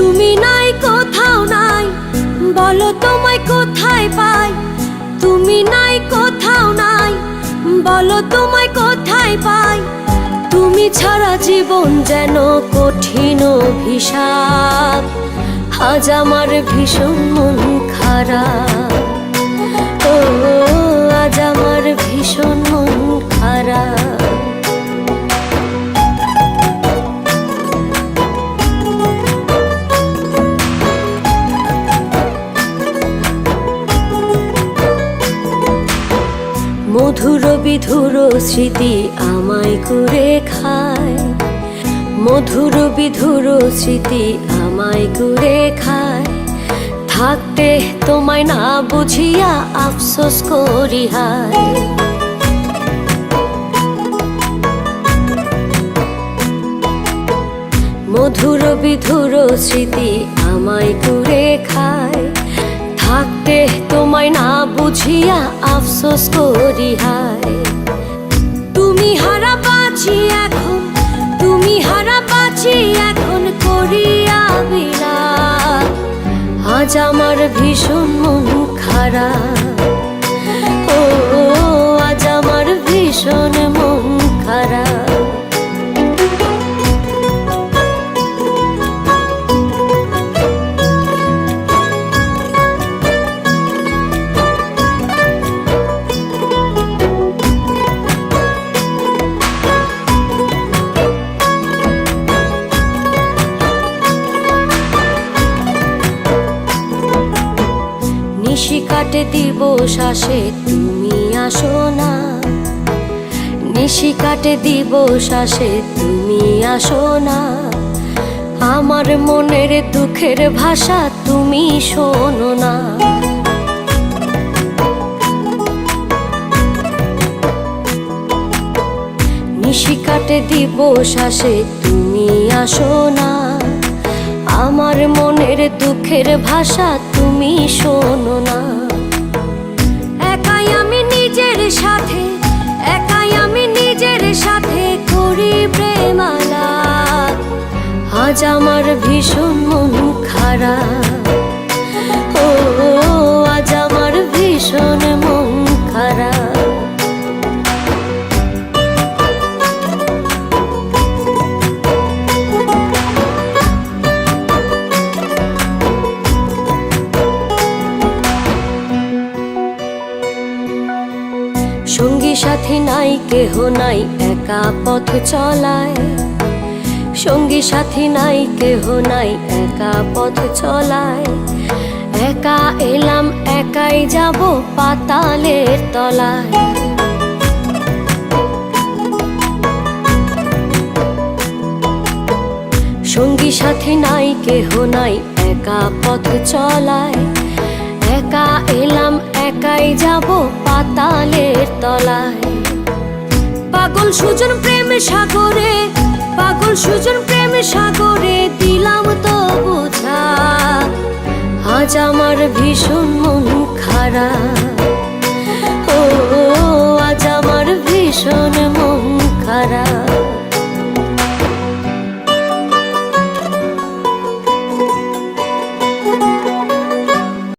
তুমি নাই কোথাও নাই, বলো তোমায় কোথায় পাই। তুমি নাই কোথাও নাই, বলো তোমায় কোথায় পাই। তুমি ছাড়া জীবন যেন কঠিন অভিশাপ, আজ আমার ভীষণ মন খারাপ। ও আজ আমার ভীষণ মন খারাপ। মধুর বিধুর স্মৃতি আমায় করে খায়, মধুর বিধুর স্মৃতি আমায় করে খায়। থাকতে তোমায় না বুঝিয়া আফসোস করি হায়। মধুর বিধুর স্মৃতি আমায় করে খায়। থাকতে তোমায় না বুঝিয়া আফসোস করি হায়। তুমি হারা বাঁচি এখন, তুমি হারা বাঁচি এখন করিয়া বিলাপ, আজ আমার ভীষণ মন খারাপ। ও আজ আমার ভীষণ মন খারাপ। নিশি কাটে দিবস আসে তুমি আসো না, নিশি কাটে দিবস আসে তুমি আসো না। আমার মনের দুঃখের ভাষা তুমি শোনো না। নিশি কাটে দিবস আসে তুমি আসো না। আমার মনের দুঃখের ভাষা তুমি শোনো না। একাই আমি নিজের সাথে, একাই আমি নিজের সাথে করি প্রেমালাপ, আজ আমার ভীষণ মন খারাপ। ও আজ আমার ভীষণ মন খারাপ। সঙ্গী সাথী নাই কেহ নাই একা পথ চলায়, সঙ্গী সাথী নাই কেহ নাই একা পথ চলায়। একা এলাম একাই যাব পাতালের তলায়। সঙ্গী সাথী নাই কেহ নাই একা পথ চলায়। একা এলাম একাই যাব পাতালের তলায়। পাগল সুজন প্রেম সাগরে, পাগল সুজন প্রেম সাগরে দিলাম তো বোঝা, আজ আমার ভীষণ মন খারাপ।